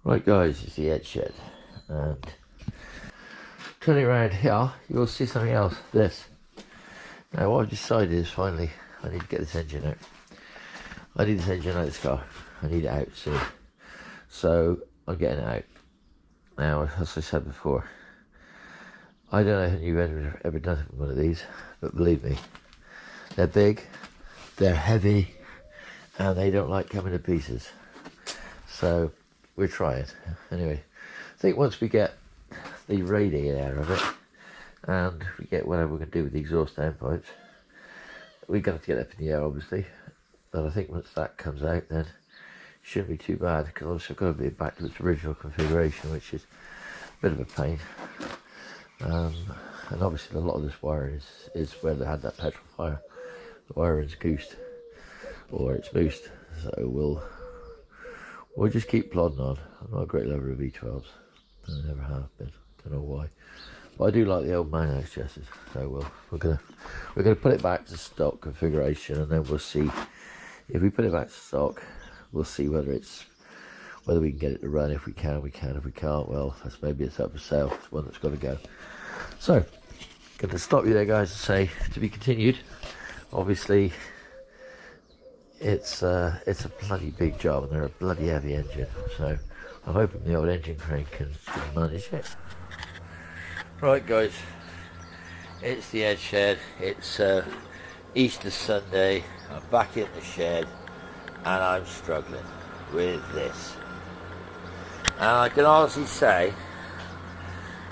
Right guys, it's the Edge Shed, and turning around here you'll see something else, this. Now what I've decided is finally I need to get this engine out. I need this engine out of this car. I need it out soon. So I'm getting it out. Now, as I said before, I don't know if you've ever done one of these, but believe me, they're big, they're heavy, and they don't like coming to pieces. So we're trying. Anyway, I think once we get the radiator out of it, and we get whatever we can do with the exhaust downpipes, we're going to get up in the air obviously, but I think once that comes out then it shouldn't be too bad, because obviously I've got to be back to its original configuration, which is a bit of a pain. And obviously a lot of this wiring is where they had that petrol fire. The wiring's goosed, or it's boost, so we'll just keep plodding on. I'm not a great lover of V12s, I never have been, don't know why. But I do like the old manual XJSs, so we're gonna put it back to stock configuration, and then we'll see if we put it back to stock. We'll see whether we can get it to run. If we can, we can. If we can't, well, that's maybe it's up for sale. It's one that's got to go. So, going to stop you there, guys, and say to be continued. Obviously, it's a bloody big job, and they're a bloody heavy engine. So, I'm hoping the old engine crane can manage it. Right, guys, it's the Edge Shed. It's Easter Sunday. I'm back in the shed, and I'm struggling with this. And I can honestly say,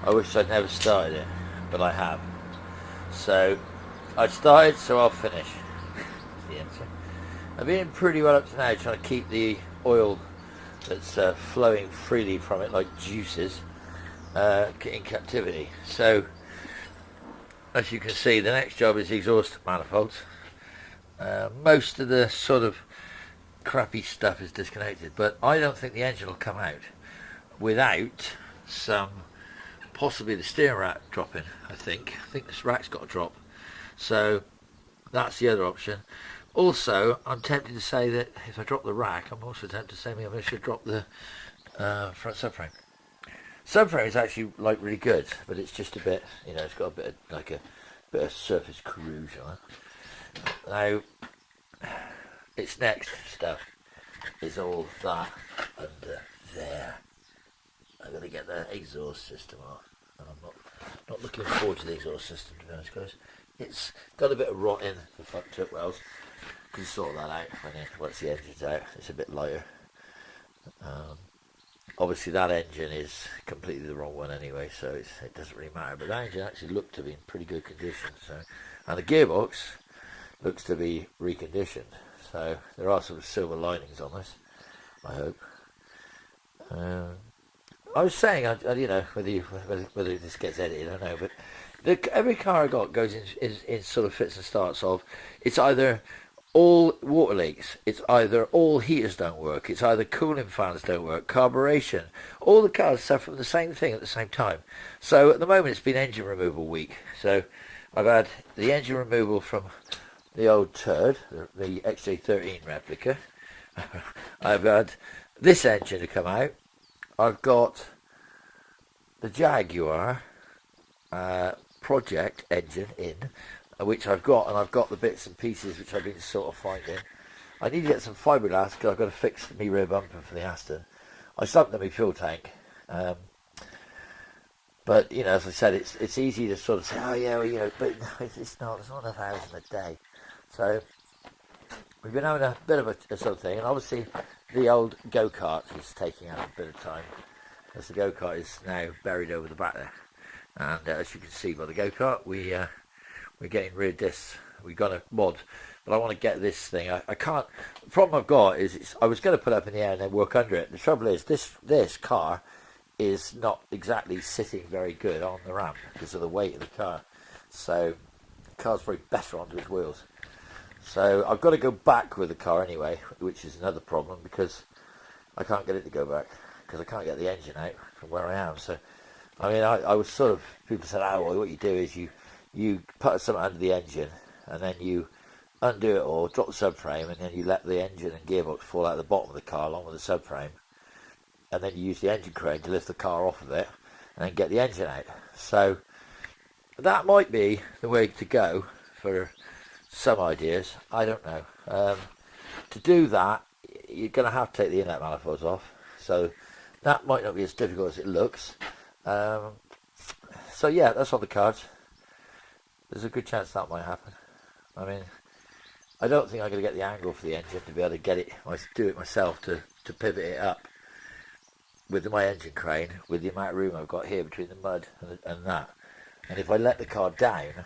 I wish I'd never started it, but I have. So, I started, so I'll finish. The answer. I've been pretty well up to now, trying to keep the oil that's flowing freely from it like juices in captivity. So, as you can see, the next job is the exhaust manifolds. Most of the sort of crappy stuff is disconnected, but I don't think the engine will come out without some, possibly the steering rack dropping. I think this rack's got to drop, so that's the other option. Also, I'm tempted to say that if I drop the rack, I'm also tempted to say maybe I should drop the front subframe. Subframe is actually like really good, but it's just a bit, it's got a bit of surface corrosion on it. Now, its next stuff is all that under there. I'm going to get the exhaust system off, and I'm not looking forward to the exhaust system, to be honest, guys. It's got a bit of rot in the front tip wells. Can sort that out once the engine's out. It's a bit lighter. Obviously that engine is completely the wrong one anyway, so it doesn't really matter, but that engine actually looked to be in pretty good condition. So, and the gearbox looks to be reconditioned, so there are some silver linings on this, I hope. I was saying, whether this gets edited, I don't know, but every car I got goes in sort of fits and starts of, it's either all water leaks, it's either all heaters don't work, it's either cooling fans don't work, carburation. All the cars suffer from the same thing at the same time. So at the moment it's been engine removal week. So I've had the engine removal from the old turd, the XJ13 replica. I've had this engine to come out. I've got the Jaguar project engine in, which I've got, and I've got the bits and pieces which I've been sort of finding. I need to get some fiberglass because I've got to fix the rear bumper for the Aston. I sunk to my fuel tank, but as I said, it's easy to sort of say, oh yeah, well, but no, it's not 1,000 a day. So we've been having a bit of a sort of thing, and obviously the old go-kart is taking out a bit of time, as the go-kart is now buried over the back there. And as you can see by the go-kart, we're getting rear discs. We've got a mod, but I want to get this thing. I can't. The problem I've got is I was going to put it up in the air and then work under it. The trouble is this car is not exactly sitting very good on the ramp because of the weight of the car. So the car's probably better onto its wheels. So I've got to go back with the car anyway, which is another problem because I can't get it to go back because I can't get the engine out from where I am. So I mean, I was sort of, people said, oh, well, what you do is you put something under the engine and then you undo it all, drop the subframe, and then you let the engine and gearbox fall out of the bottom of the car along with the subframe. and then you use the engine crane to lift the car off of it and then get the engine out. So that might be the way to go for some ideas. I don't know. To do that, you're going to have to take the inlet manifolds off, so that might not be as difficult as it looks. So yeah, that's on the cards. There's a good chance that might happen. I mean, I don't think I'm going to get the angle for the engine to be able to get it, do it myself to pivot it up with my engine crane, with the amount of room I've got here between the mud and that. And if I let the car down,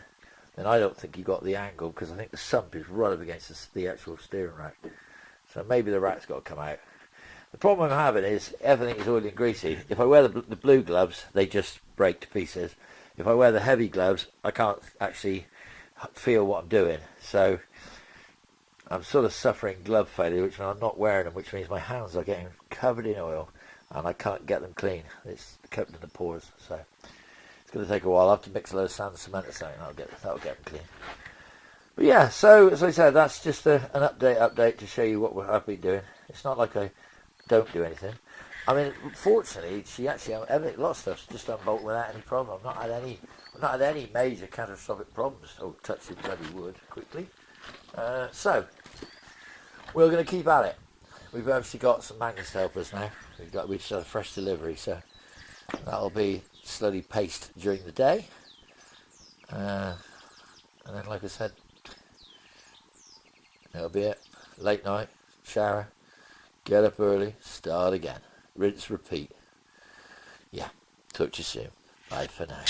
then I don't think you got the angle, because I think the sump is right up against the actual steering rack. So maybe the rack's got to come out. The problem I'm having is everything is oily and greasy. If I wear the blue gloves, they just break to pieces. If I wear the heavy gloves, I can't actually feel what I'm doing. So I'm sort of suffering glove failure, which means I'm not wearing them, which means my hands are getting covered in oil and I can't get them clean. It's coated in the pores. So it's going to take a while. I'll have to mix a load of sand and cement or something. That'll get them clean. But yeah, so as I said, that's just an update to show you what I've been doing. It's not like I don't do anything. I mean, fortunately, she actually, a lot of stuff's just unbolted without any problem. I've not had any major catastrophic problems. Oh, touch the bloody wood quickly. So we're going to keep at it. We've obviously got some magnets to help us now. We've just had a fresh delivery, so that'll be slowly paced during the day. And then, like I said, that'll be it. Late night, shower, get up early, start again. Rinse, repeat. Yeah, talk to you soon. Bye for now.